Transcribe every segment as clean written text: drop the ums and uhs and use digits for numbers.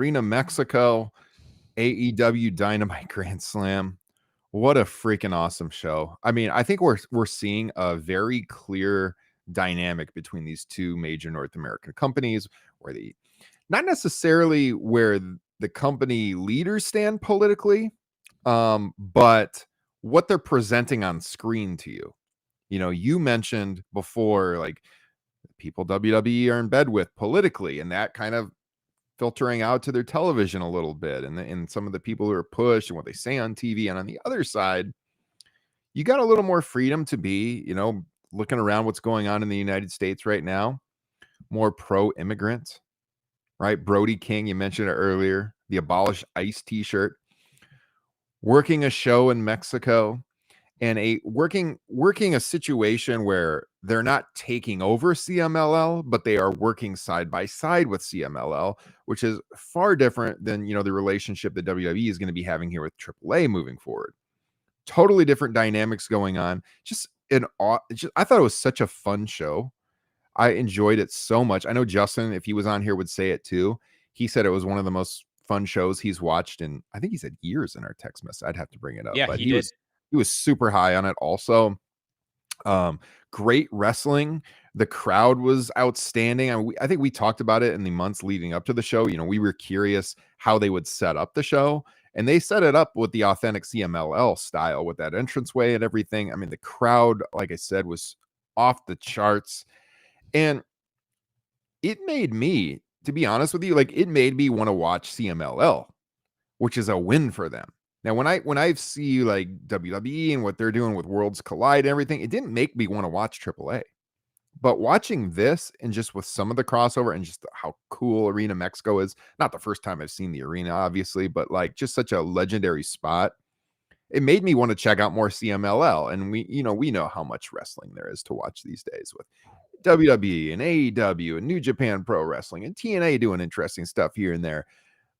Arena Mexico, AEW Dynamite Grand Slam. What a freaking awesome show. I mean, I think we're seeing a very clear dynamic between these two major North American companies, where the not necessarily where the company leaders stand politically, but what they're presenting on screen to you. You mentioned before, like, people WWE are in bed with politically, and that kind of filtering out to their television a little bit, and some of the people who are pushed and what they say on TV. And on the other side, you got a little more freedom to be, looking around what's going on in the United States right now, more pro-immigrant, right? Brody King, you mentioned it earlier, the Abolish ICE t-shirt, working a show in Mexico, and working a situation where they're not taking over CMLL, but they are working side by side with CMLL, which is far different than, the relationship that WWE is going to be having here with AAA moving forward. Totally different dynamics going on. I thought it was such a fun show. I enjoyed it so much. I know Justin, if he was on here, would say it too. He said it was one of the most fun shows he's watched in, I think he said years in our text message. I'd have to bring it up. Yeah, but he did. He was super high on it also. Great wrestling. The crowd was outstanding. I think we talked about it in the months leading up to the show. We were curious how they would set up the show, and they set it up with the authentic CMLL style with that entranceway and everything. I mean, the crowd, like I said, was off the charts, and it made me, to be honest with you, it made me want to watch CMLL, which is a win for them. Now, when I see like WWE and what they're doing with Worlds Collide and everything, it didn't make me want to watch AAA. But watching this, and just with some of the crossover and just how cool Arena Mexico is, not the first time I've seen the arena, obviously, but just such a legendary spot, it made me want to check out more CMLL. And we know how much wrestling there is to watch these days with WWE and AEW and New Japan Pro Wrestling and TNA doing interesting stuff here and there.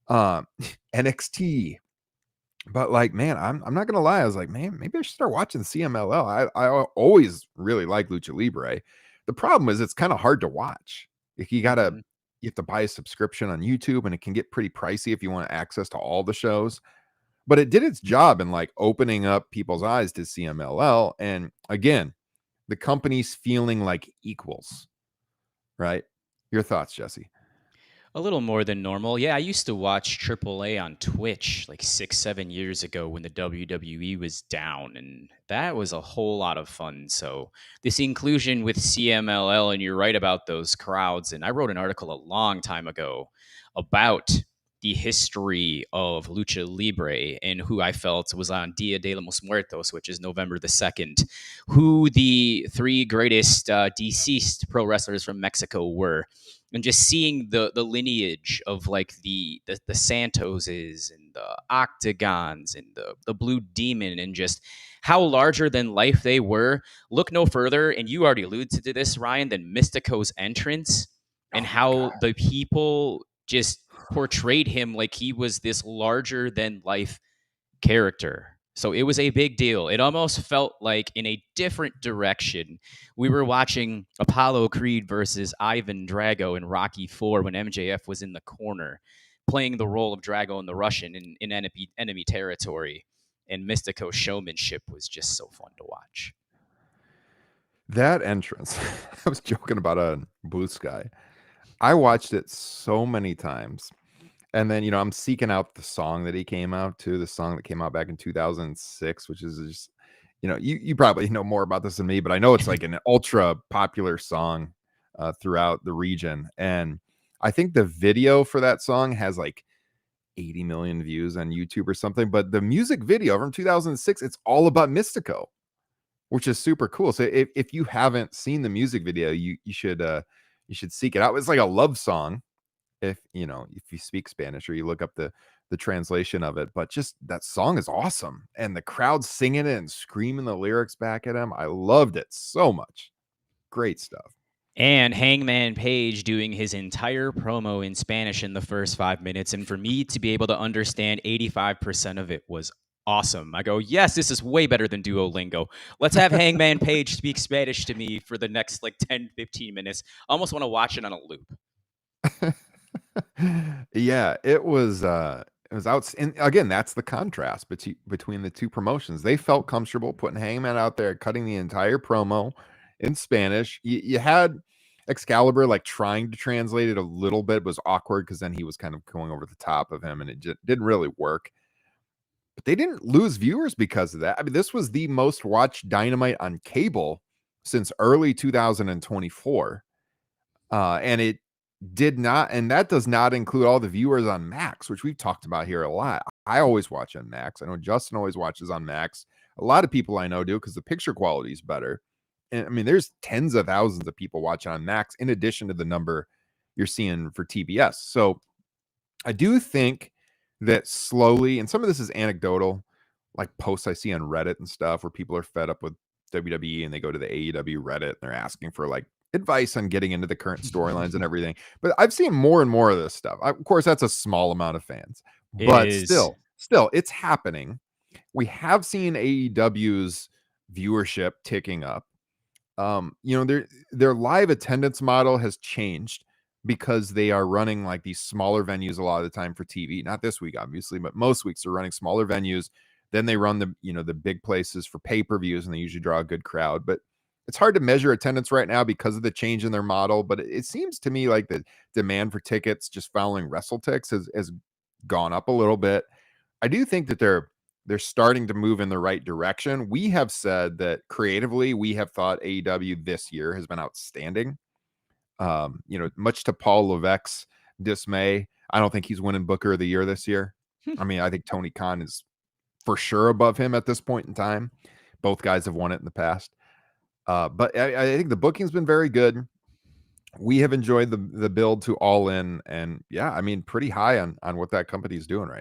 NXT. But man, I'm not gonna lie. I was like, man, maybe I should start watching CMLL. I always really like Lucha Libre. The problem is it's kind of hard to watch. You have to buy a subscription on YouTube, and it can get pretty pricey if you want access to all the shows. But it did its job in opening up people's eyes to CMLL. And again, the company's feeling like equals, right? Your thoughts, Jesse? A little more than normal. Yeah, I used to watch AAA on Twitch 6-7 years ago when the WWE was down, and that was a whole lot of fun. So this inclusion with CMLL, and you're right about those crowds. And I wrote an article a long time ago about the history of Lucha Libre and who I felt was on Dia de los Muertos, which is November the 2nd, who the three greatest deceased pro wrestlers from Mexico were. And just seeing the lineage of the Santoses and the Octagons and the Blue Demon, and just how larger than life they were. Look no further, and you already alluded to this, Ryan, than Mystico's entrance, and how the people just portrayed him like he was this larger than life character. So it was a big deal. It almost felt like, in a different direction, we were watching Apollo Creed versus Ivan Drago in Rocky IV when MJF was in the corner playing the role of Drago and the Russian in enemy territory. And Mystico's showmanship was just so fun to watch. That entrance, I was joking about on Blue Sky. I watched it so many times. And then, I'm seeking out the song that he came out to, the song that came out back in 2006, which is just, you probably know more about this than me, but I know it's an ultra popular song throughout the region. And I think the video for that song has 80 million views on YouTube or something. But the music video from 2006, it's all about Mystico, which is super cool. So if you haven't seen the music video, you should seek it out. It's like a love song. If you speak Spanish, or you look up the translation of it, but just that song is awesome, and the crowd singing it and screaming the lyrics back at him. I loved it so much. Great stuff. And Hangman Page doing his entire promo in Spanish in the first 5 minutes, and for me to be able to understand 85% of it was awesome. I go, yes, this is way better than Duolingo. Let's have Hangman Page speak Spanish to me for the next 10-15 minutes. I almost want to watch it on a loop. Yeah, it was out, and again, that's the contrast between the two promotions. They felt comfortable putting Hangman out there, cutting the entire promo in Spanish. You had Excalibur like trying to translate it a little bit, was awkward because then he was kind of going over the top of him, and it just didn't really work. But they didn't lose viewers because of that. I mean, this was the most watched Dynamite on cable since early 2024. And it did not, and that does not include all the viewers on Max, which we've talked about here a lot. I always watch on Max. I know Justin always watches on Max. A lot of people I know do because the picture quality is better. And I mean, there's tens of thousands of people watching on Max in addition to the number you're seeing for TBS. So I do think that slowly, and some of this is anecdotal, like posts I see on Reddit and stuff where people are fed up with WWE and they go to the AEW Reddit and they're asking for like advice on getting into the current storylines and everything. But I've seen more and more of this stuff. Of course, that's a small amount of fans, It but is. still, it's happening. We have seen AEW's viewership ticking up. You know, their live attendance model has changed because they are running like these smaller venues a lot of the time for TV. Not this week, obviously, but most weeks they're running smaller venues. Then they run the big places for pay-per-views, and they usually draw a good crowd. But it's hard to measure attendance right now because of the change in their model. But it seems to me like the demand for tickets just following WrestleTix has gone up a little bit. I do think that they're starting to move in the right direction. We have said that creatively, we have thought AEW this year has been outstanding. Much to Paul Levesque's dismay, I don't think he's winning Booker of the Year this year. I mean, I think Tony Khan is for sure above him at this point in time. Both guys have won it in the past. But I think the booking's been very good. We have enjoyed the build to All In, and yeah, I mean, pretty high on what that company is doing right